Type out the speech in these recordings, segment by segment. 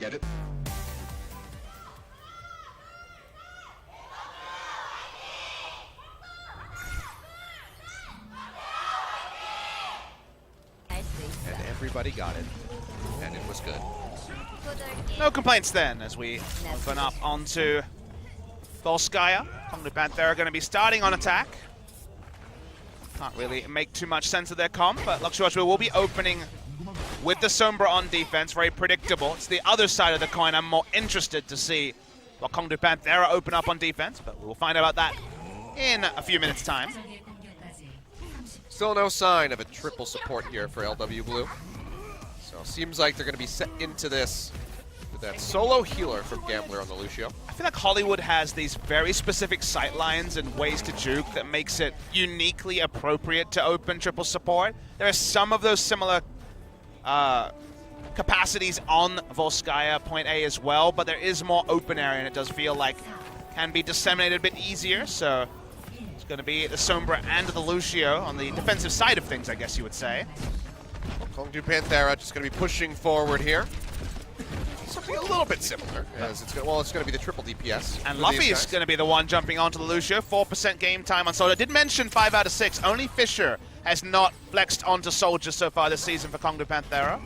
get it. And everybody got it, and it was good. No complaints then, as we open up onto Volskaya. Kongdoo Panthera going to be starting on attack. Can't really make too much sense of their comp, but Luxury will be opening with the Sombra on defense. Very predictable. It's the other side of the coin. I'm more interested to see what Kongdoo Panthera open up on defense, but we'll find out about that in a few minutes' time. Still no sign of a triple support here for LW Blue. So seems like they're going to be set into this with that solo healer from Gambler on the Lucio. I feel like Hollywood has these very specific sightlines and ways to juke that makes it uniquely appropriate to open triple support. There are some of those similar capacities on Volskaya point A as well, but there is more open area, and it does feel like can be disseminated a bit easier. So it's going to be the Sombra and the Lucio on the defensive side of things, I guess you would say. Kongdoo Panthera just going to be pushing forward here. Something a little bit similar, as it's going to be the triple DPS. And Luffy is going to be the one jumping onto the Lucio. 4% game time on Soldier. Did mention 5 out of 6. Only Fisher has not flexed onto Soldier so far this season for Kongdoo Panthera.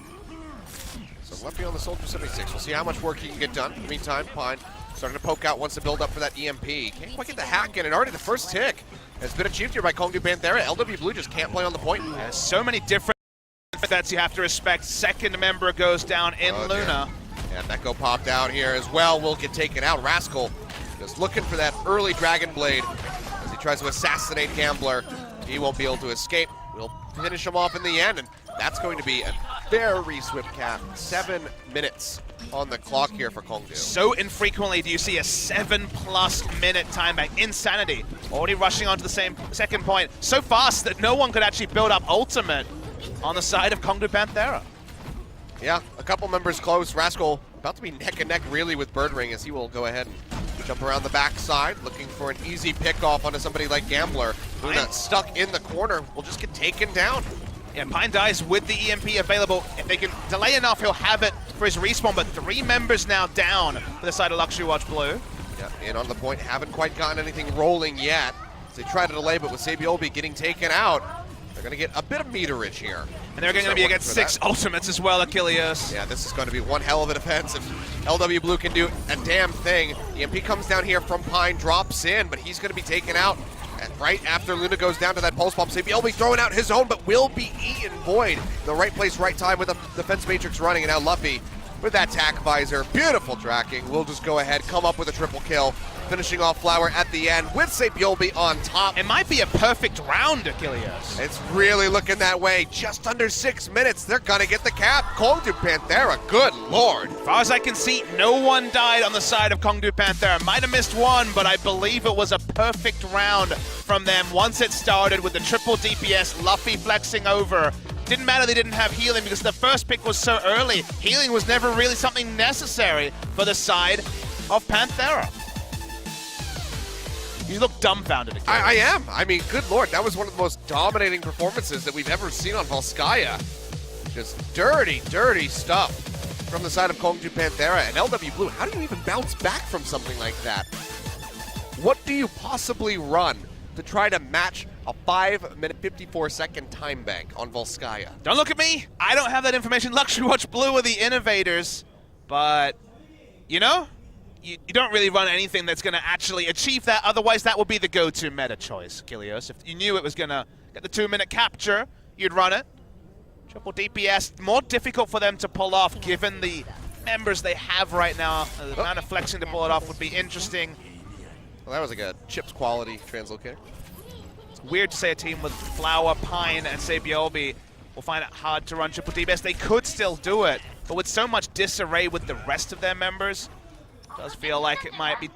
So Luffy on the Soldier 76. We'll see how much work he can get done. In the meantime, Pine starting to poke out, wants to build up for that EMP. Can't quite get the hack in, and already the first tick has been achieved here by Kongdoo Panthera. LW Blue just can't play on the point. There's so many different sets you have to respect. Second member goes down in Luna. And Neko popped out here as well, will get taken out. Rascal just looking for that early Dragon Blade as he tries to assassinate Gambler. He won't be able to escape. We'll finish him off in the end, and that's going to be a very swift cap. 7 minutes on the clock here for Kongdoo. So infrequently do you see a 7+ minute time back. Insanity. Already rushing onto the same second point so fast that no one could actually build up ultimate on the side of Kongdoo Panthera. Yeah, a couple members close. Rascal about to be neck and neck really with Birdring as he will go ahead and jump around the backside, looking for an easy pickoff onto somebody like Gambler. Luna stuck in the corner will just get taken down. Yeah, Pine dies with the EMP available. If they can delay enough, he'll have it for his respawn, but 3 members now down for the side of Luxury Watch Blue. Yeah, and on the point, haven't quite gotten anything rolling yet. As they try to delay, but with Sabiolbi getting taken out, they're going to get a bit of meterage here. And they're going to be against 6 ultimates as well, Achilles. Yeah, this is going to be one hell of a defense. If LW Blue can do a damn thing. EMP comes down here from Pine, drops in, but he's going to be taken out. And right after Luna goes down to that pulse bomb, Sabiolbi throwing out his own, but will be eaten. Void, the right place, right time with the defense matrix running, and now Luffy with that tack visor. Beautiful tracking. We'll just go ahead, come up with a triple kill. Finishing off Flower at the end with Sabiolbi on top. It might be a perfect round, Achilles. It's really looking that way. Just under 6 minutes, they're gonna get the cap. Kongdoo Panthera, good lord. As far as I can see, no one died on the side of Kongdoo Panthera. Might have missed one, but I believe it was a perfect round from them once it started with the triple DPS, Luffy flexing over. Didn't matter they didn't have healing because the first pick was so early. Healing was never really something necessary for the side of Panthera. You look dumbfounded again. I am. I mean, good lord, that was one of the most dominating performances that we've ever seen on Volskaya. Just dirty, dirty stuff from the side of Kongdoo Panthera. And LW Blue, how do you even bounce back from something like that? What do you possibly run to try to match a 5-minute, 54-second time bank on Volskaya? Don't look at me. I don't have that information. Luxury Watch Blue are the innovators. But, you know, you don't really run anything that's going to actually achieve that. Otherwise, that would be the go-to meta choice, Achilles. If you knew it was going to get the 2-minute capture, you'd run it. Triple DPS, more difficult for them to pull off given the members they have right now. The amount of flexing to pull it off would be interesting. Well, that was like a chips quality translocator. It's weird to say a team with Flower, Pine, and Sabiolbi will find it hard to run triple DPS. They could still do it, but with so much disarray with the rest of their members, it does feel like it might be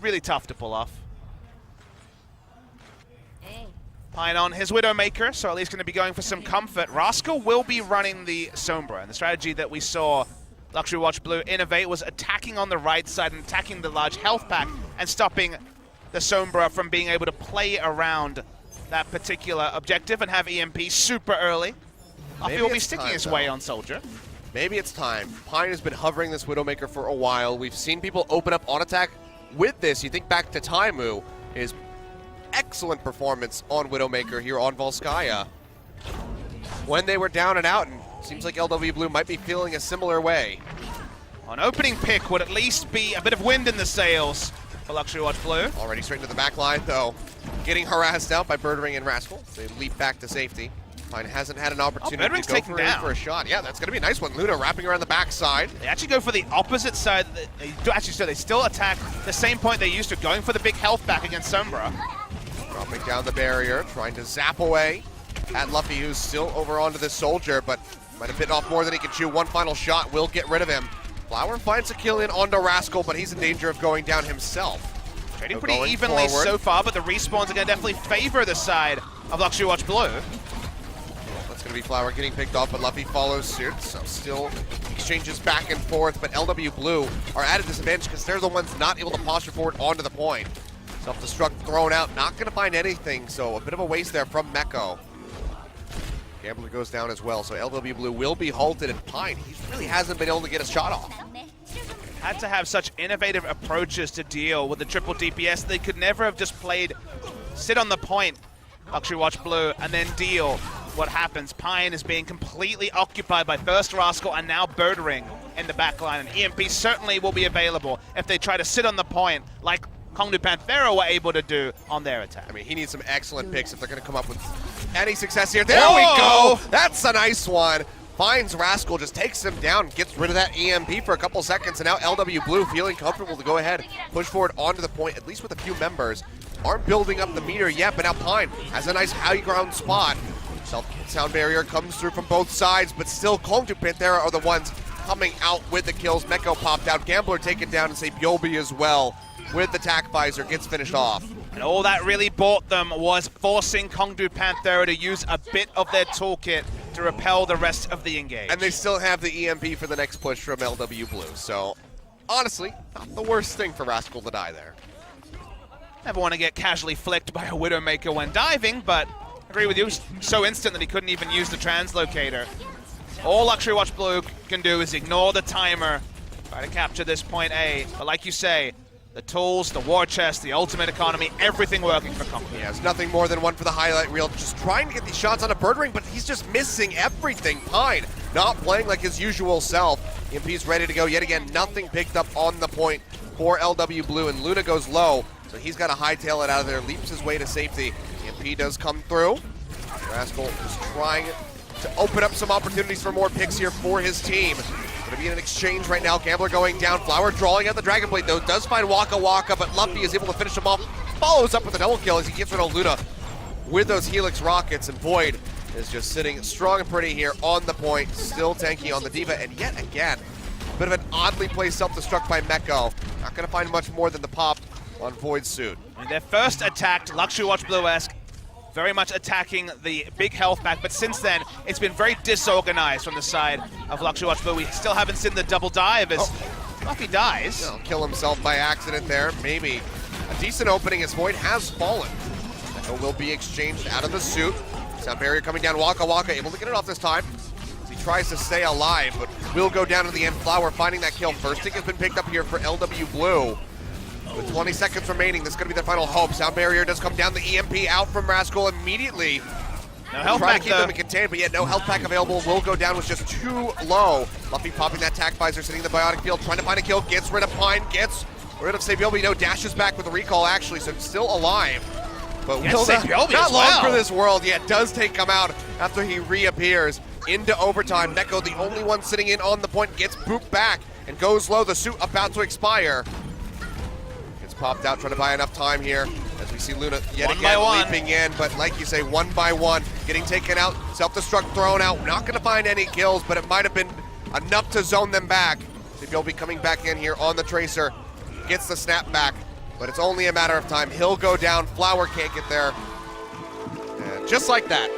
really tough to pull off. Pine on his Widowmaker, so at least going to be going for some comfort. Rascal will be running the Sombra, and the strategy that we saw Luxury Watch Blue innovate was attacking on the right side and attacking the large health pack and stopping the Sombra from being able to play around that particular objective and have EMP super early. Luffy will be sticking his way on Soldier. maybe it's time. Pine has been hovering this Widowmaker for a while. We've seen people open up on attack with this. You think back to Taimu, his excellent performance on Widowmaker here on Volskaya when they were down and out, and seems like LW Blue might be feeling a similar way. An opening pick would at least be a bit of wind in the sails for Luxury Watch Blue. Already straight into the back line, though. Getting harassed out by Birdring and Rascal. They leap back to safety. Pine hasn't had an opportunity to go for a shot. Yeah, that's going to be a nice one. Luna wrapping around the backside. They actually go for the opposite side. They still attack the same point they used to, going for the big health back against Sombra. Dropping down the barrier, trying to zap away at Luffy, who's still over onto this soldier, but might have bitten off more than he can chew. One final shot will get rid of him. Flower finds a kill in onto Rascal, but he's in danger of going down himself. Trading pretty evenly so far, but the respawns are going to definitely favor the side of Luxury Watch Blue. That's going to be Flower getting picked off, but Luffy follows suit, so still exchanges back and forth, but LW Blue are at a disadvantage because they're the ones not able to posture forward onto the point. Self-destruct thrown out, not going to find anything, so a bit of a waste there from Meko. Gambler goes down as well, so LW Blue will be halted, and Pine, he really hasn't been able to get a shot off. Had to have such innovative approaches to deal with the triple DPS. They could never have just played sit on the point, Luxury Watch Blue, and then deal. What happens? Pine is being completely occupied by first Rascal and now Birdring in the backline, and EMP certainly will be available if they try to sit on the point like Kongdoo Panthera were able to do on their attack. I mean, he needs some excellent picks if they're going to come up with any success here. There we go! That's a nice one. Finds Rascal, just takes him down, gets rid of that EMP for a couple seconds, and now LW Blue feeling comfortable to go ahead, push forward onto the point, at least with a few members. Aren't building up the meter yet, but now Pine has a nice high ground spot. Sound barrier comes through from both sides, but still Kongdoo Panthera are the ones coming out with the kills. Meko popped out, Gambler taken down, and Sabiobi as well with the tack visor gets finished off. And all that really bought them was forcing Kongdoo Panthera to use a bit of their toolkit to repel the rest of the engage. And they still have the EMP for the next push from LW Blue, so honestly, not the worst thing for Rascal to die there. Never want to get casually flicked by a Widowmaker when diving, but I agree with you, so instant that he couldn't even use the translocator. All Luxury Watch Blue can do is ignore the timer, try to capture this point A, but like you say, the tools, the war chest, the ultimate economy, everything working for Kongdoo. Yeah, it's nothing more than one for the highlight reel, just trying to get these shots on a Birdring, but he's just missing everything. Pine not playing like his usual self. EMP's ready to go yet again, nothing picked up on the point for LW Blue, and Luna goes low, so he's got to hightail it out of there, leaps his way to safety. EMP does come through. Rascal is trying to open up some opportunities for more picks here for his team. Going to be in an exchange right now. Gambler going down. Flower drawing out the Dragon Blade, though. Does find Waka Waka, but Luffy is able to finish him off. Follows up with a double kill as he gets rid of Luna with those Helix rockets. And Void is just sitting strong and pretty here on the point. Still tanky on the Diva. And yet again, a bit of an oddly placed self-destruct by Meko. Not going to find much more than the pop on Void's suit. I mean, their first attack, Luxury Watch Blue-esque, very much attacking the big health back, but since then, it's been very disorganized from the side of Luxury Watch Blue. We still haven't seen the double dive as Luffy dies. He'll kill himself by accident there, maybe. A decent opening as Void has fallen. Meko will be exchanged out of the suit. Sound barrier coming down, Waka Waka able to get it off this time. As he tries to stay alive, but will go down to the end. Flower finding that kill. First tick has been picked up here for LW Blue. With 20 seconds remaining, this is going to be their final hope. Sound barrier does come down, the EMP out from Rascal immediately. No health Trying pack, to keep them contained, but yet no health pack available. Will go down, was just too low. Luffy popping that tack visor, sitting in the biotic field, trying to find a kill, gets rid of Pine, gets rid of Sabiobi. No, dashes back with the recall actually, so still alive. But will not long for this world. Yeah, does take him out after he reappears into overtime. Meko, the only one sitting in on the point, gets booped back and goes low. The suit about to expire. Popped out, trying to buy enough time here as we see Luna yet again leaping in, but like you say, one by one, getting taken out, self-destruct thrown out, not going to find any kills, but it might have been enough to zone them back. He'll be coming back in here on the Tracer, gets the snap back, but it's only a matter of time. He'll go down, Flower can't get there, and just like that,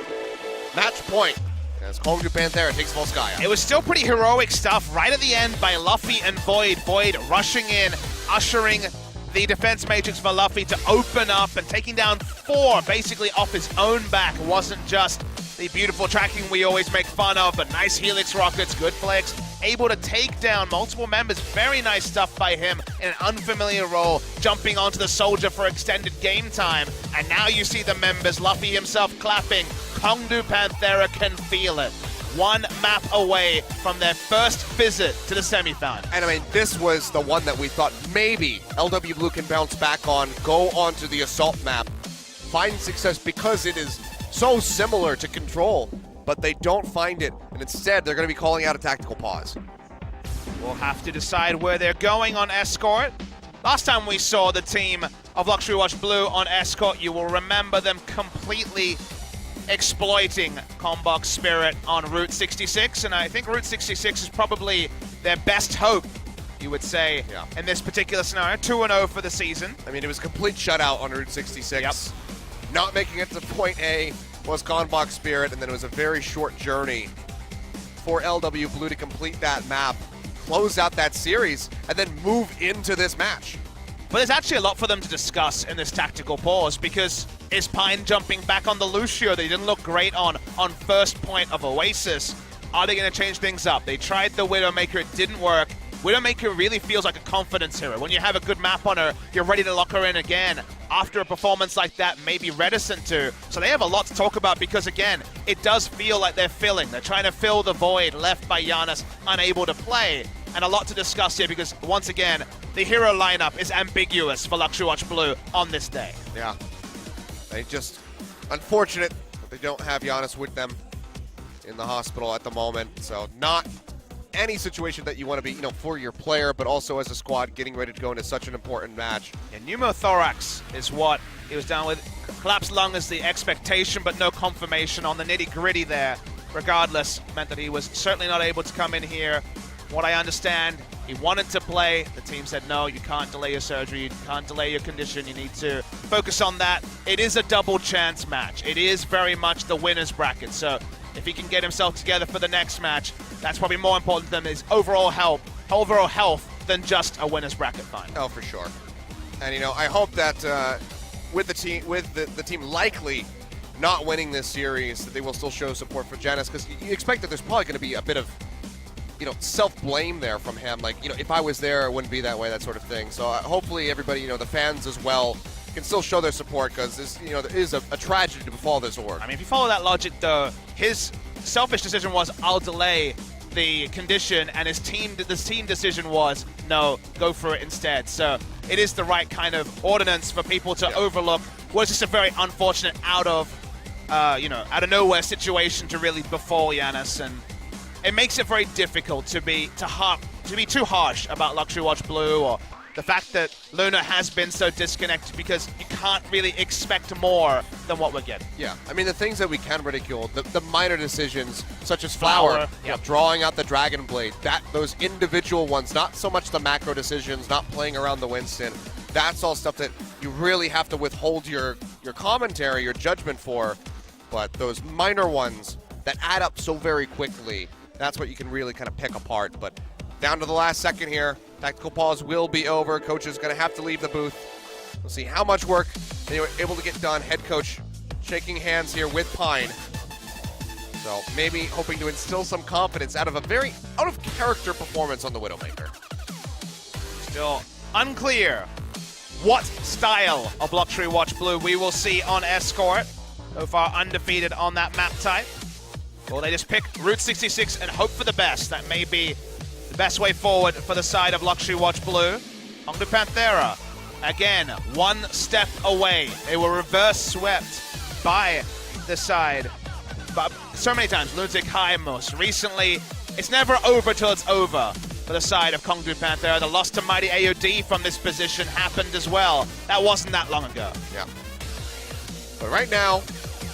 match point. As Kongdoo Panthera takes Volskaya. It was still pretty heroic stuff right at the end by Luffy and Void. Void rushing in, ushering the defense matrix for Luffy to open up and taking down 4 basically off his own back. It wasn't just the beautiful tracking we always make fun of, but nice Helix rockets, good flicks, able to take down multiple members. Very nice stuff by him in an unfamiliar role, jumping onto the soldier for extended game time. And now you see the members, Luffy himself clapping. Kongdoo Panthera can feel it. One map away from their first visit to the semifinal. And I mean, this was the one that we thought maybe LW Blue can bounce back on, go onto the assault map, find success because it is so similar to Control, but they don't find it, and instead they're going to be calling out a tactical pause. We'll have to decide where they're going on Escort. Last time we saw the team of Luxury Watch Blue on Escort, you will remember them completely exploiting CONBOX Spirit on Route 66, and I think Route 66 is probably their best hope, you would say, in this particular scenario. 2-0 for the season. I mean, it was a complete shutout on Route 66. Not making it to point A was CONBOX Spirit, and then it was a very short journey for LW Blue to complete that map, close out that series, and then move into this match. But there's actually a lot for them to discuss in this tactical pause, because is Pine jumping back on the Lucio that he didn't look great on first point of Oasis? Are they going to change things up? They tried the Widowmaker, it didn't work. Widowmaker really feels like a confidence hero. When you have a good map on her, you're ready to lock her in again. After a performance like that, maybe reticent to. So they have a lot to talk about because, again, it does feel like they're filling. They're trying to fill the void left by Giannis, unable to play. And a lot to discuss here because, once again, the hero lineup is ambiguous for Luxury Watch Blue on this day. Yeah. They just, unfortunate that they don't have Giannis with them in the hospital at the moment. So not any situation that you want to be, for your player, but also as a squad getting ready to go into such an important match. And pneumothorax is what he was down with. Collapsed lung is the expectation, but no confirmation on the nitty-gritty there. Regardless, meant that he was certainly not able to come in here. What I understand, he wanted to play. The team said, no, you can't delay your surgery. You can't delay your condition. You need to focus on that. It is a double chance match. It is very much the winner's bracket. So if he can get himself together for the next match, that's probably more important to them, his overall health than just a winner's bracket final. Oh, for sure. And I hope that with the team likely not winning this series, that they will still show support for Janice, because you expect that there's probably going to be a bit of self-blame there from him. Like, if I was there, it wouldn't be that way, that sort of thing. So hopefully everybody, the fans as well, can still show their support, because this, there is a tragedy to befall this org. I mean, if you follow that logic, though, his selfish decision was, I'll delay the condition, and the team decision was, no, go for it instead. So it is the right kind of ordinance for people to overlook. Was just a very unfortunate out of nowhere situation to really befall Giannis, and it makes it very difficult to be too harsh about Luxury Watch Blue, or the fact that Luna has been so disconnected, because you can't really expect more than what we're getting. Yeah, I mean, the things that we can ridicule, the minor decisions, such as Flower, drawing out the Dragon Blade, those individual ones, not so much the macro decisions, not playing around the Winston, that's all stuff that you really have to withhold your commentary, your judgment for, but those minor ones that add up so very quickly, that's what you can really kind of pick apart. But down to the last second here, tactical pause will be over. Coach is going to have to leave the booth. We'll see how much work they were able to get done. Head coach shaking hands here with Pine. So maybe hoping to instill some confidence out of a very out-of-character performance on the Widowmaker. Still unclear what style of Luxury Watch Blue we will see on Escort. So far undefeated on that map type. Or they just pick Route 66 and hope for the best. That may be the best way forward for the side of Luxury Watch Blue. Kongdoo Panthera, again, one step away. They were reverse swept by the side. But so many times, Lunatic-Hai most recently. It's never over till it's over for the side of Kongdoo Panthera. The loss to Mighty AOD from this position happened as well. That wasn't that long ago. Yeah. But right now,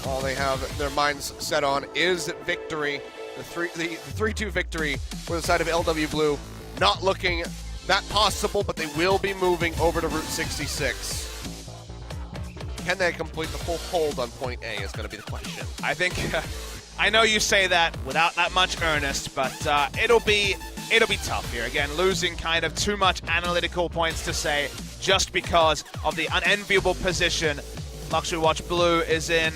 all they have their minds set on is victory. The 3-2 victory for the side of LW Blue. Not looking that possible, but they will be moving over to Route 66. Can they complete the full hold on point A is going to be the question. I think, I know you say that without that much earnest, but it'll be tough here. Again, losing kind of too much analytical points to say just because of the unenviable position Luxury Watch Blue is in.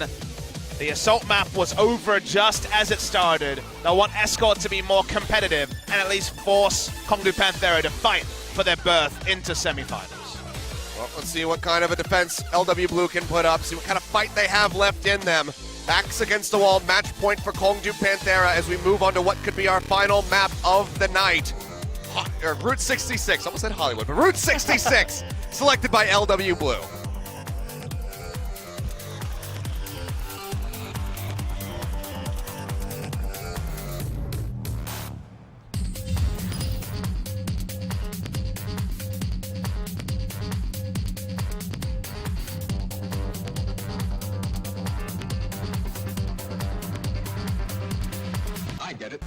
The assault map was over just as it started. They'll want Escort to be more competitive and at least force Kongdoo Panthera to fight for their berth into semifinals. Well, let's see what kind of a defense LW Blue can put up, see what kind of fight they have left in them. Backs against the wall, match point for Kongdoo Panthera as we move on to what could be our final map of the night. Route 66, almost said Hollywood, but Route 66, selected by LW Blue. I get it.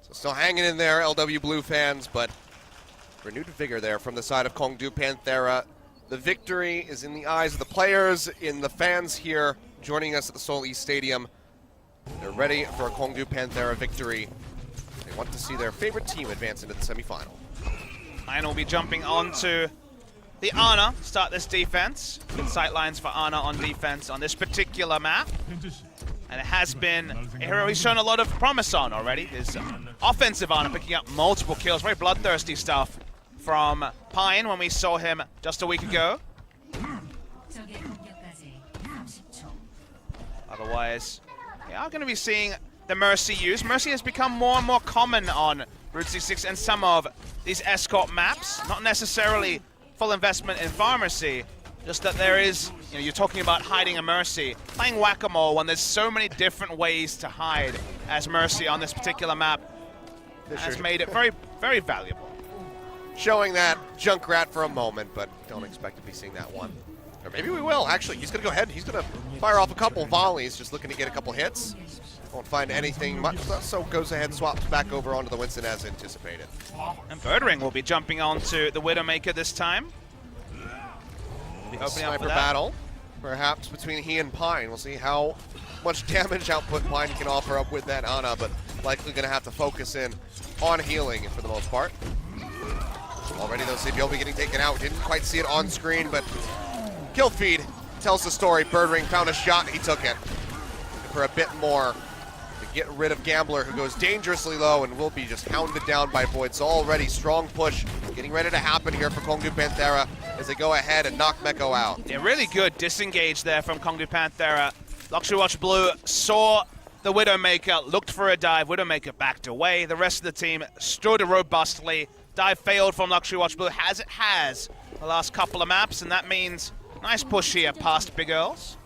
So still hanging in there, LW Blue fans, but renewed vigor there from the side of Kongdoo Panthera. The victory is in the eyes of the players, in the fans here joining us at the Seoul East Stadium. They're ready for a Kongdoo Panthera victory. They want to see their favorite team advance into the semifinal. And we'll be jumping onto the Ana to start this defense. Good sight lines for Ana on defense on this particular map. And it has been a hero he's shown a lot of promise on already. His offensive Ana picking up multiple kills. Very bloodthirsty stuff from Pine when we saw him just a week ago. Otherwise, we are going to be seeing the Mercy used. Mercy has become more and more common on Route 66 and some of these escort maps. Not necessarily full investment in pharmacy, just that there is, you're talking about hiding a Mercy. Playing Whack-A-Mole when there's so many different ways to hide as Mercy on this particular map has made it very, very valuable. Showing that Junkrat for a moment, but don't expect to be seeing that one. Or maybe we will, actually. He's going to go ahead. He's going to fire off a couple volleys, just looking to get a couple hits. Won't find anything much, so goes ahead and swaps back over onto the Winston as anticipated. And Birdring will be jumping onto the Widowmaker this time. Sniper battle, perhaps between he and Pine. We'll see how much damage output Pine can offer up with that Ana, but likely going to have to focus in on healing for the most part. Already though, CBLB getting taken out. Didn't quite see it on screen, but kill feed tells the story. Birdring found a shot, he took it. Looking for a bit more to get rid of Gambler, who goes dangerously low and will be just hounded down by Void. So already strong push getting ready to happen here for Kongdoo Panthera as they go ahead and knock Meko out. Yeah, really good disengage there from Kongdoo Panthera. Luxury Watch Blue saw the Widowmaker, looked for a dive. Widowmaker backed away. The rest of the team stood robustly. Dive failed from Luxury Watch Blue, as it has the last couple of maps, and that means nice push here past Big Earls.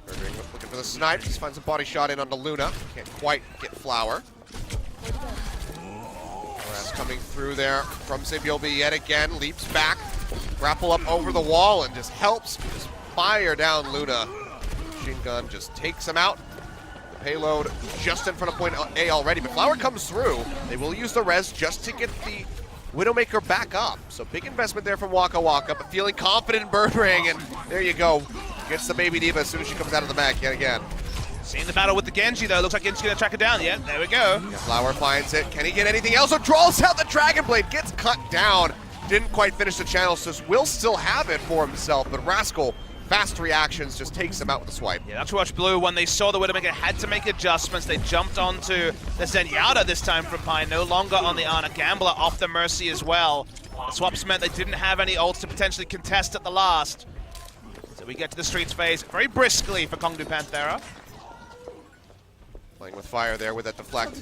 Looking for the snipe. He finds a body shot in onto Luna. Can't quite get Flower. That's coming through there from CBLB yet again. Leaps back. Grapple up over the wall and just helps just fire down Luna. Machine gun just takes him out. The payload just in front of point A already, but Flower comes through. They will use the res just to get the Widowmaker back up. So big investment there from Waka Waka, but feeling confident in Birdring, and there you go. Gets the baby diva as soon as she comes out of the back yet again. Seeing the battle with the Genji though, looks like Genji's gonna track her down. Yeah, there we go. Yeah, Flower finds it. Can he get anything else? So draws out the Dragon Blade, gets cut down. Didn't quite finish the channel, so will still have it for himself, but Rascal, fast reactions, just takes him out with a swipe. Yeah, Luxury Watch Blue, when they saw the Widowmaker, had to make adjustments. They jumped onto the Zenyatta this time from Pine, no longer on the Ana. Gambler off the Mercy as well. The swaps meant they didn't have any ults to potentially contest at the last. So we get to the streets phase very briskly for Kongdoo Panthera. Playing with fire there with that deflect.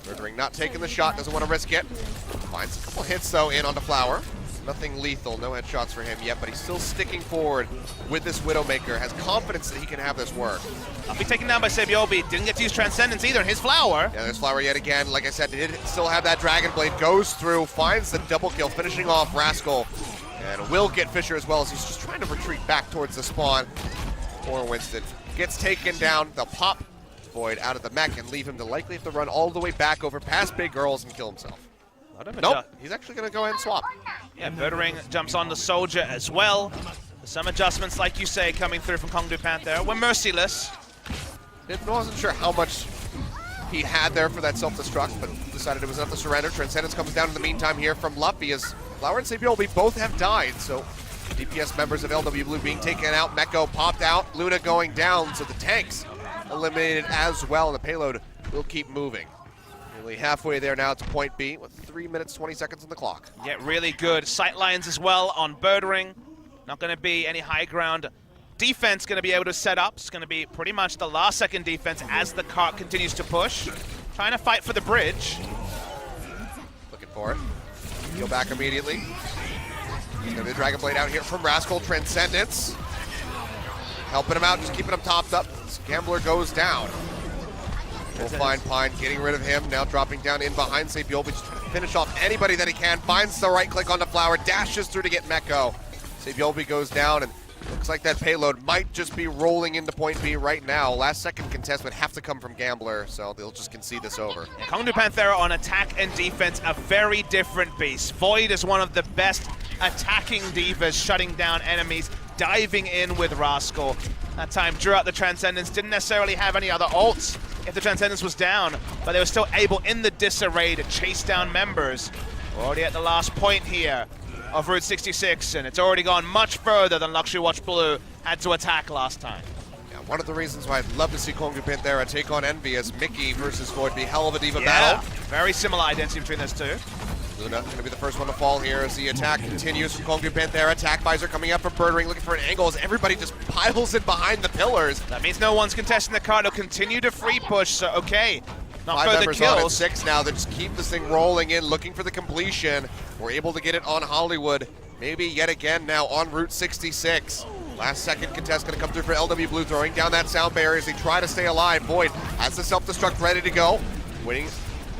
Birdring not taking the shot, doesn't want to risk it. Finds a couple hits though in onto Flower. Nothing lethal, no headshots for him yet, but he's still sticking forward with this Widowmaker, has confidence that he can have this work. I'll be taken down by Sebiobi. Didn't get to use Transcendence either in his Flower. Yeah, there's Flower yet again. Like I said, he did still have that Dragon Blade, goes through, finds the double kill, finishing off Rascal, and will get Fisher as well as he's just trying to retreat back towards the spawn. Or Winston gets taken down. They'll pop Void out of the mech and leave him to likely have to run all the way back over past Big Girls and kill himself. Nope, he's actually going to go ahead and swap. Yeah, Birdring jumps on the Soldier as well. Some adjustments, like you say, coming through from Kongdoo Panthera. We're merciless. Wasn't sure how much he had there for that self-destruct, but decided it was enough to surrender. Transcendence comes down in the meantime here from Luffy as Flower and Sabiolbe both have died, so DPS members of LW Blue being taken out. Meko popped out, Luna going down, so the tanks eliminated as well, and the payload will keep moving. Nearly halfway there now to point B with 3 minutes, 20 seconds on the clock. Yeah, really good sight lines as well on Bird Ring. Not going to be any high ground defense going to be able to set up. It's going to be pretty much the last second defense as the cart continues to push. Trying to fight for the bridge. Looking for it. Heal back immediately. There's going to be the Dragon Blade out here from Rascal. Transcendence. Helping him out, just keeping him topped up. This Gambler goes down. We'll find Pine getting rid of him. Now dropping down in behind Sabiolbe, just trying to finish off anybody that he can. Finds the right click on the Flower. Dashes through to get Meko. Sabiolbe goes down, and looks like that payload might just be rolling into point B right now. Last second contest would have to come from Gambler, so they'll just concede this over. Yeah, Kongdoo Panthera on attack and defense, a very different beast. Void is one of the best attacking divas, shutting down enemies, diving in with Rascal. That time drew out the Transcendence, didn't necessarily have any other ults if the Transcendence was down, but they were still able in the disarray to chase down members. We're already at the last point here of Route 66, and it's already gone much further than Luxury Watch Blue had to attack last time. Yeah, one of the reasons why I'd love to see Kongdoo Panthera take on EnVyUs, Mickey versus Void, be hell of a diva battle. Very similar identity between those two. Luna going to be the first one to fall here as the attack continues from Kongdoo Panthera. Attack visor coming up from Bird Ring, looking for an angle as everybody just piles in behind the pillars. That means no one's contesting the card. They'll continue to free push, so okay. Not 5 further members on at kills. 6 now. They just keep this thing rolling in, looking for the completion. We're able to get it on Hollywood. Maybe yet again now on Route 66. Last second contest going to come through for LW Blue, throwing down that sound barrier as they try to stay alive. Void has the self-destruct ready to go. Waiting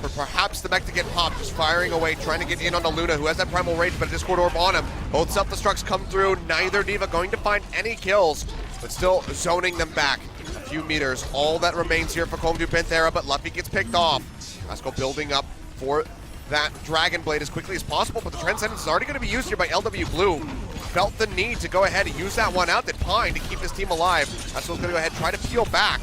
for perhaps the mech to get popped, just firing away, trying to get in on the Luna, who has that primal rage, but a Discord Orb on him. Both self-destructs come through. Neither diva going to find any kills, but still zoning them back a few meters. All that remains here for Kongdoo Panthera, but Luffy gets picked off. Rascal building up for that Dragon Blade as quickly as possible, but the Transcendence is already going to be used here by LW Blue. Felt the need to go ahead and use that one out, that Pine, to keep his team alive. Rascal's going to go ahead and try to peel back.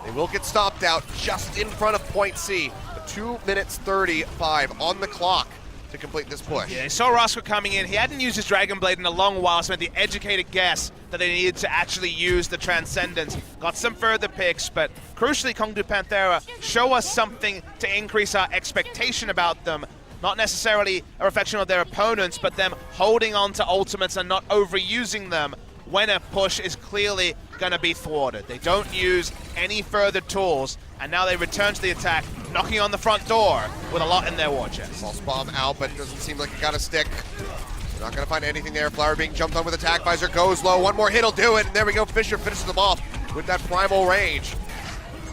They will get stopped out just in front of point C. 2 minutes 35 on the clock to complete this push. Yeah, they saw Rascal coming in. He hadn't used his Dragon Blade in a long while, so made the educated guess that they needed to actually use the Transcendence. Got some further picks, but crucially, Kongdoo Panthera show us something to increase our expectation about them. Not necessarily a reflection of their opponents, but them holding on to ultimates and not overusing them when a push is clearly going to be thwarted. They don't use any further tools, and now they return to the attack, knocking on the front door with a lot in their war chest. False bomb out, but it doesn't seem like it got a stick. They're not going to find anything there. Flower being jumped on with attack visor, goes low. One more hit will do it, and there we go. Fisher finishes them off with that primal rage.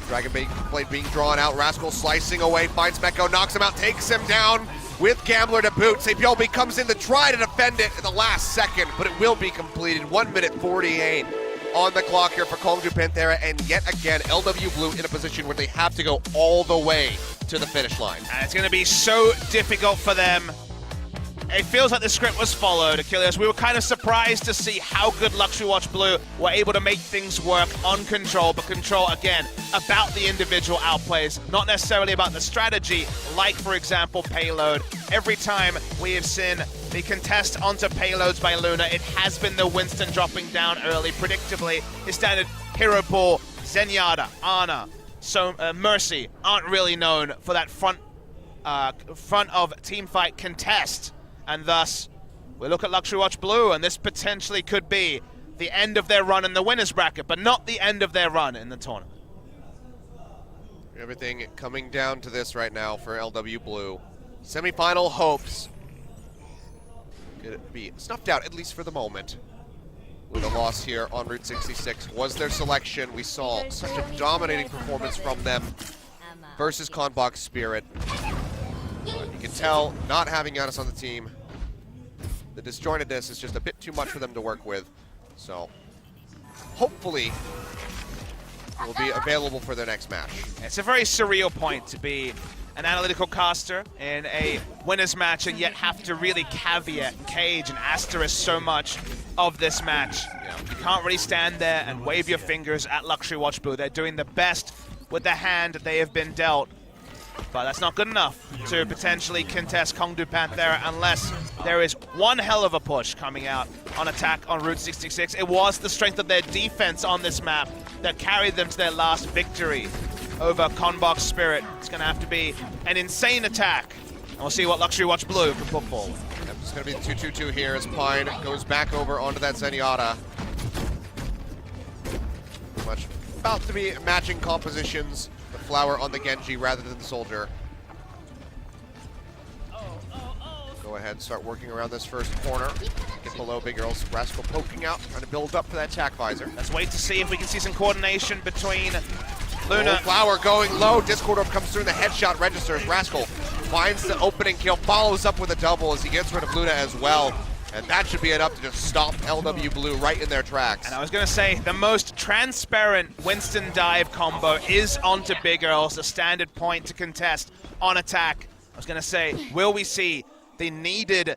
Dragon Blade being drawn out. Rascal slicing away, finds Meko, knocks him out, takes him down with Gambler to boot. Sabiolbe comes in to try to defend it in the last second, but it will be completed. 1 minute 48 on the clock here for Kongdoo Panthera, and yet again, LW Blue in a position where they have to go all the way to the finish line. And it's going to be so difficult for them. It feels like the script was followed, Achilles. We were kind of surprised to see how good Luxury Watch Blue were able to make things work on Control, but Control, again, about the individual outplays, not necessarily about the strategy, like, for example, Payload. Every time we have seen the contest onto Payloads by Luna, it has been the Winston dropping down early, predictably. His standard hero pool, Zenyatta, Ana, so Mercy aren't really known for that front of teamfight contest. And thus, we look at Luxury Watch Blue, and this potentially could be the end of their run in the winner's bracket, but not the end of their run in the tournament. Everything coming down to this right now for LW Blue. Semi-final hopes could be snuffed out, at least for the moment, with a loss here on Route 66. Was their selection. We saw such a dominating performance from them versus CONBOX Spirit. But you can tell, not having Giannis on the team, the disjointedness is just a bit too much for them to work with. So, hopefully, will be available for their next match. It's a very surreal point to be an analytical caster in a winner's match and yet have to really caveat and cage and asterisk so much of this match. Yeah. You can't really stand there and wave your fingers at Luxury Watch Blue. They're doing the best with the hand they have been dealt. But that's not good enough to potentially contest Kongdoo Panthera unless there is one hell of a push coming out on attack on Route 66. It was the strength of their defense on this map that carried them to their last victory over CONBOX Spirit. It's going to have to be an insane attack. And we'll see what Luxury Watch Blue can put forward. Yep, it's going to be the 2-2-2 here as Pine goes back over onto that Zenyatta. Much about to be matching compositions. The Flower on the Genji rather than the Soldier. Go ahead and start working around this first corner. Get below Big Girls. Rascal poking out, trying to build up for that attack visor. Let's wait to see if we can see some coordination between Luna. Flower going low. Discord Orb comes through, the headshot registers. Rascal finds the opening kill, follows up with a double as he gets rid of Luna as well. And that should be enough to just stop LW Blue right in their tracks. And I was going to say, the most transparent Winston dive combo is onto Big Girls, the standard point to contest on attack. I was going to say, will we see the needed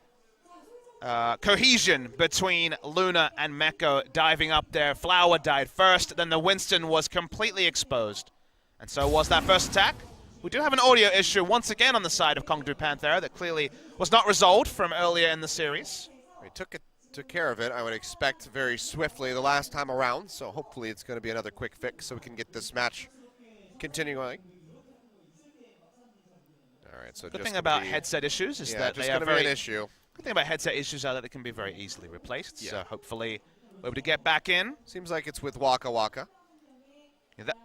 cohesion between Luna and Meko diving up there? Flower died first, then the Winston was completely exposed. And so was that first attack. We do have an audio issue once again on the side of Kongdoo Panthera that clearly was not resolved from earlier in the series. We took care of it, I would expect, very swiftly the last time around, so hopefully it's going to be another quick fix so we can get this match continuing. All right, so Good thing about headset issues is that they are an issue. Good thing about headset issues are that they can be very easily replaced, so hopefully we're able to get back in. Seems like it's with Waka Waka.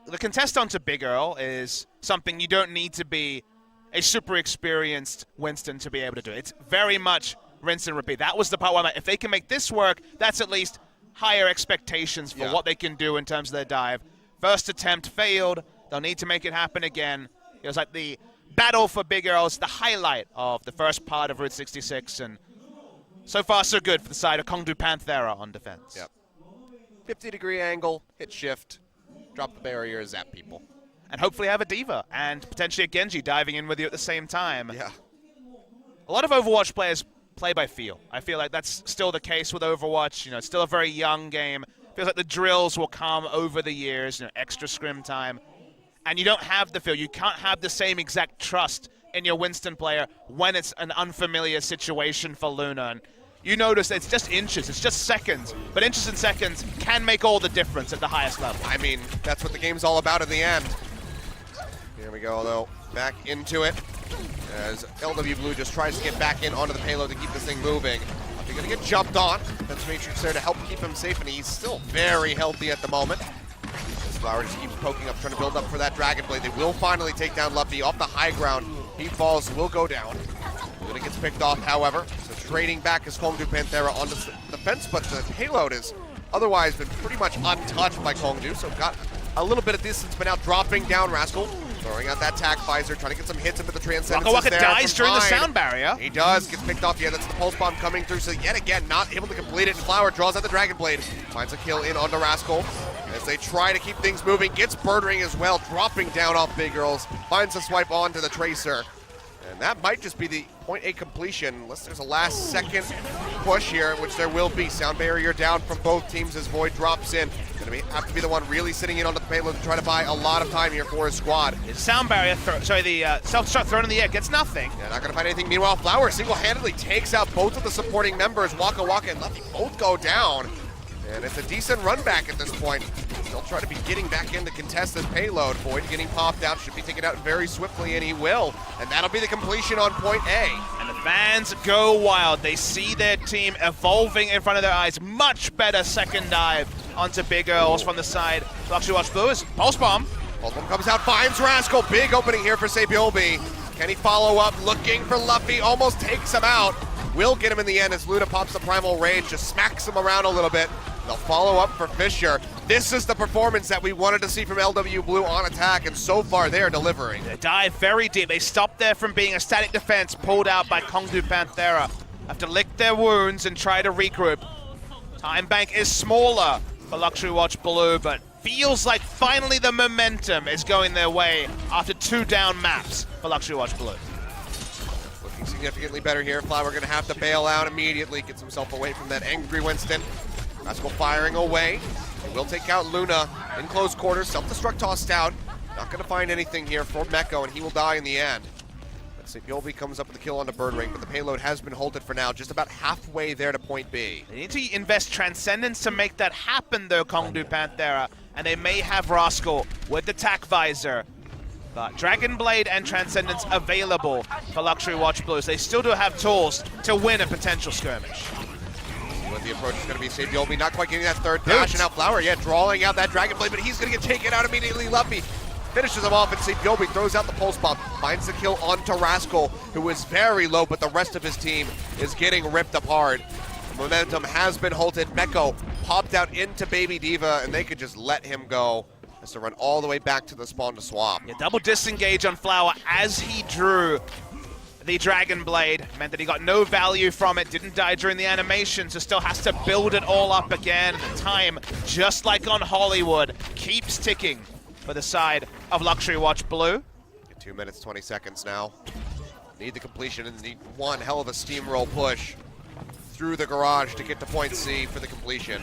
The contest onto Big Earl is something you don't need to be a super experienced Winston to be able to do. It's very much rinse and repeat. That was the part where I'm like, if they can make this work, that's at least higher expectations for what they can do in terms of their dive. First attempt failed. They'll need to make it happen again. It was like the battle for Big Earls, the highlight of the first part of Route 66, and so far so good for the side of Kongdoo Panthera on defense. Yep. 50-degree angle, hit shift, drop the barrier, zap people. And hopefully have a Diva and potentially a Genji diving in with you at the same time. Yeah. A lot of Overwatch players play by feel. I feel like that's still the case with Overwatch. You know, it's still a very young game. Feels like the drills will come over the years, extra scrim time. And you don't have the feel. You can't have the same exact trust in your Winston player when it's an unfamiliar situation for Luna. And you notice it's just inches, it's just seconds. But inches and seconds can make all the difference at the highest level. I mean, that's what the game's all about in the end. Here we go, though. Back into it. As LW Blue just tries to get back in onto the payload to keep this thing moving. They're going to get jumped on. That's Matrix there to help keep him safe, and he's still very healthy at the moment. This Flower just keeps poking up, trying to build up for that Dragon Blade. They will finally take down Luffy off the high ground. He falls, will go down. Luna gets picked off, however. So trading back is Kongdoo Panthera onto the fence, but the payload has otherwise been pretty much untouched by Kongdoo, so got a little bit of distance, but now dropping down Rascal. Throwing out that tack visor, trying to get some hits into the Transcendence. Waka Waka dies during the sound barrier. He does, gets picked off. Yeah, that's the Pulse Bomb coming through, so yet again, not able to complete it. And Flower draws out the Dragon Blade. Finds a kill in onto Rascal. As they try to keep things moving, gets Bird Ring as well, dropping down off Big Girls. Finds a swipe onto the Tracer. And that might just be the point A completion, unless there's a last second push here, which there will be. Sound barrier down from both teams as Void drops in. Gonna have to be the one really sitting in onto the payload to try to buy a lot of time here for his squad. His sound barrier, the self-destruct thrown in the air, gets nothing. Yeah, not gonna find anything. Meanwhile, Flower single-handedly takes out both of the supporting members. Waka Waka and Luffy both go down. And it's a decent run back at this point. They'll try to be getting back in to contest this payload. Void getting popped out, should be taken out very swiftly, and he will. And that'll be the completion on point A. And the fans go wild. They see their team evolving in front of their eyes. Much better second dive onto Big Earls from the side. Luxury Watch Blue is Pulse Bomb. Pulse Bomb comes out, finds Rascal. Big opening here for Sabiolbi. Can he follow up? Looking for Luffy, almost takes him out. Will get him in the end as Luna pops the Primal Rage, just smacks him around a little bit. They'll follow up for Fisher. This is the performance that we wanted to see from LW Blue on attack, and so far they're delivering. They dive very deep. They stopped there from being a static defense pulled out by Kongdoo Panthera. Have to lick their wounds and try to regroup. Time bank is smaller for Luxury Watch Blue, but feels like finally the momentum is going their way after 2 down maps for Luxury Watch Blue. Looking significantly better here. Flower gonna have to bail out immediately, gets himself away from that angry Winston. Rascal firing away. He will take out Luna in close quarters. Self-destruct tossed out. Not going to find anything here for Meko, and he will die in the end. Let's see, Yolvi comes up with the kill on the bird ring, but the payload has been halted for now, just about halfway there to point B. They need to invest Transcendence to make that happen, though, Kongdoo Panthera, and they may have Rascal with the tack visor. But Dragon Blade and Transcendence available for Luxury Watch Blues. They still do have tools to win a potential skirmish. What the approach is going to be, Save Yolvi not quite getting that third dash, and now Flower, yeah, drawing out that Dragon Blade, but he's going to get taken out immediately. Luffy finishes him off, and Save Yolvi throws out the pulse bomb, finds the kill onto Rascal, who is very low, but the rest of his team is getting ripped apart. Momentum has been halted. Meko popped out into Baby Diva, and they could just let him go. Has to run all the way back to the spawn to swap. Yeah, double disengage on Flower as he drew the Dragon Blade. Meant that he got no value from it, didn't die during the animation, so still has to build it all up again. The time, just like on Hollywood, keeps ticking for the side of Luxury Watch Blue. 2 minutes, 20 seconds now. Need the completion and need one hell of a steamroll push through the garage to get to point C for the completion.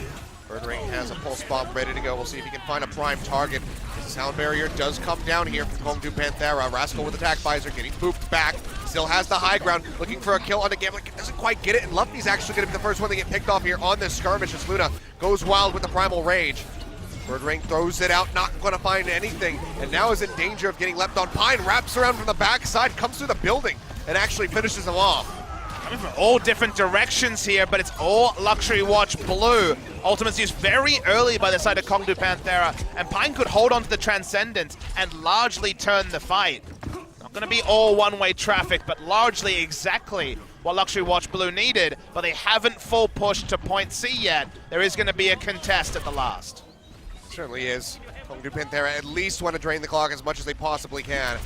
Birdring has a pulse bomb ready to go. We'll see if he can find a prime target. The sound barrier does come down here from Kongdoo Panthera. Rascal with attack visor getting booped back. Still has the high ground, looking for a kill on the Gambler. Doesn't quite get it, and Luffy's actually going to be the first one to get picked off here on this skirmish as Luna goes wild with the primal rage. Birdring throws it out, not going to find anything, and now is in danger of getting leapt on. Pine wraps around from the backside, comes through the building, and actually finishes him off. Coming from all different directions here, but it's all Luxury Watch Blue. Ultimate's used very early by the side of Kongdoo Panthera, and Pine could hold on to the Transcendence and largely turn the fight. Not going to be all one-way traffic, but largely exactly what Luxury Watch Blue needed, but they haven't full pushed to point C yet. There is going to be a contest at the last. Certainly is. Kongdoo Panthera at least want to drain the clock as much as they possibly can.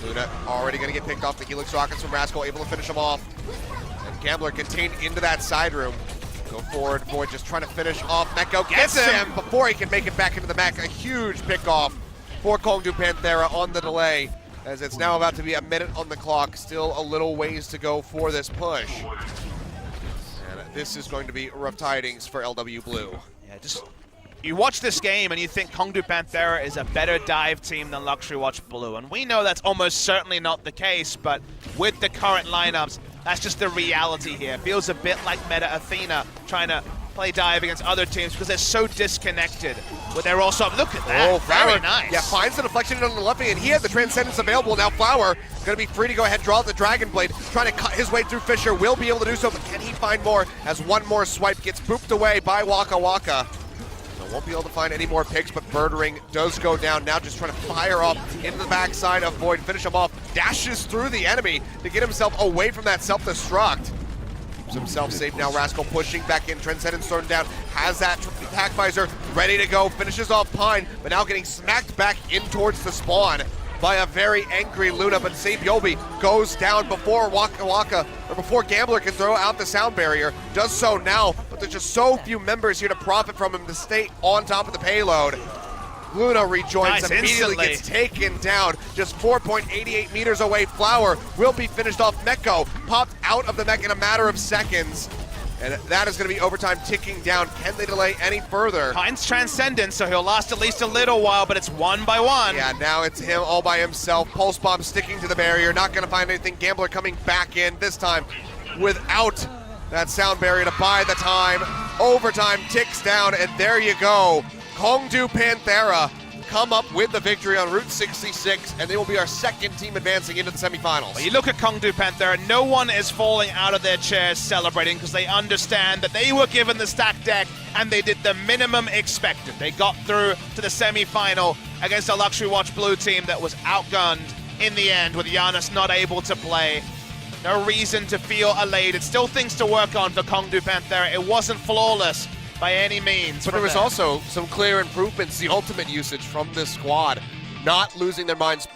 Luna already going to get picked off the Helix rockets from Rascal, able to finish him off. And Gambler contained into that side room. Go forward, Void just trying to finish off. Meko gets him before he can make it back into the mech. A huge pick off for Kongdoo Panthera on the delay, as it's now about to be a minute on the clock. Still a little ways to go for this push. And this is going to be rough tidings for LW Blue. Yeah, just you watch this game and you think Kongdoo Panthera is a better dive team than Luxury Watch Blue, and we know that's almost certainly not the case, but with the current lineups, that's just the reality here. It feels a bit like Meta Athena trying to play dive against other teams because they're so disconnected. But they're also, look at that, very nice. Yeah, finds the deflection on the Luffy, and he had the Transcendence available. Now Flower going to be free to go ahead, draw the Dragon Blade, trying to cut his way through Fisher, will be able to do so, but can he find more as one more swipe gets booped away by Waka Waka. Won't be able to find any more picks, but Birdring does go down. Now just trying to fire up into the backside of Void, finish him off, dashes through the enemy to get himself away from that self-destruct. Keeps himself safe now. Rascal pushing back in, Transcendence thrown down, has that attack visor ready to go, finishes off Pine, but now getting smacked back in towards the spawn by a very angry Luna, but Save Yobi goes down before Waka Waka, or before Gambler can throw out the sound barrier. Does so now, but there's just so few members here to profit from him to stay on top of the payload. Luna rejoins, immediately gets taken down, just 4.88 meters away. Flower will be finished off. Meko popped out of the mech in a matter of seconds. And that is going to be overtime ticking down. Can they delay any further? Pine's Transcendence, so he'll last at least a little while, but it's one by one. Yeah, now it's him all by himself. Pulse Bomb sticking to the barrier, not going to find anything. Gambler coming back in, this time without that sound barrier to buy the time. Overtime ticks down, and there you go. Kongdoo Panthera come up with the victory on Route 66, and they will be our second team advancing into the semifinals. Well, you look at Kongdoo Panthera, no one is falling out of their chairs celebrating because they understand that they were given the stack deck and they did the minimum expected. They got through to the semifinal against a Luxury Watch Blue team that was outgunned in the end with Giannis not able to play. No reason to feel elated. Still things to work on for Kongdoo Panthera. It wasn't flawless by any means. But there was also some clear improvements, the ultimate usage from this squad, not losing their minds,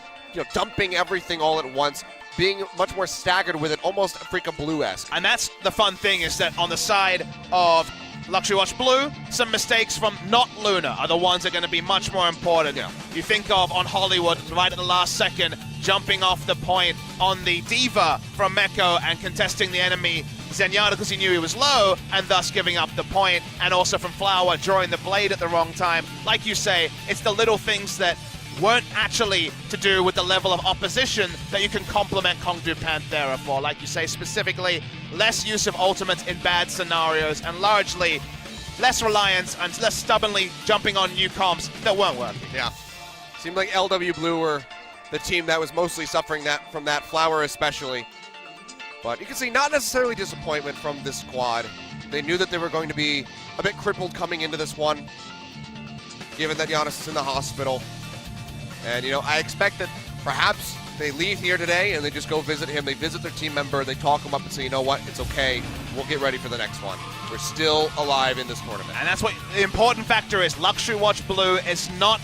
dumping everything all at once, being much more staggered with it, almost Afreeca Blue-esque. And that's the fun thing, is that on the side of Luxury Watch Blue, some mistakes from not Luna are the ones that are going to be much more important. Yeah. You think of on Hollywood, right at the last second, jumping off the point on the Diva from Meko and contesting the enemy Zenyatta because he knew he was low and thus giving up the point, and also from Flower drawing the blade at the wrong time. Like you say, it's the little things that weren't actually to do with the level of opposition that you can complement Kongdoo Panthera for. Like you say, specifically, less use of ultimates in bad scenarios, and largely less reliance and less stubbornly jumping on new comps that weren't working. Yeah. Seemed like LW Blue were the team that was mostly suffering that from that Flower especially. But you can see not necessarily disappointment from this squad. They knew that they were going to be a bit crippled coming into this one, given that Giannis is in the hospital. And, you know, I expect that perhaps they leave here today and they just go visit him. They visit their team member, they talk him up and say, you know what, it's okay. We'll get ready for the next one. We're still alive in this tournament. And that's what the important factor is. Luxury Watch Blue is not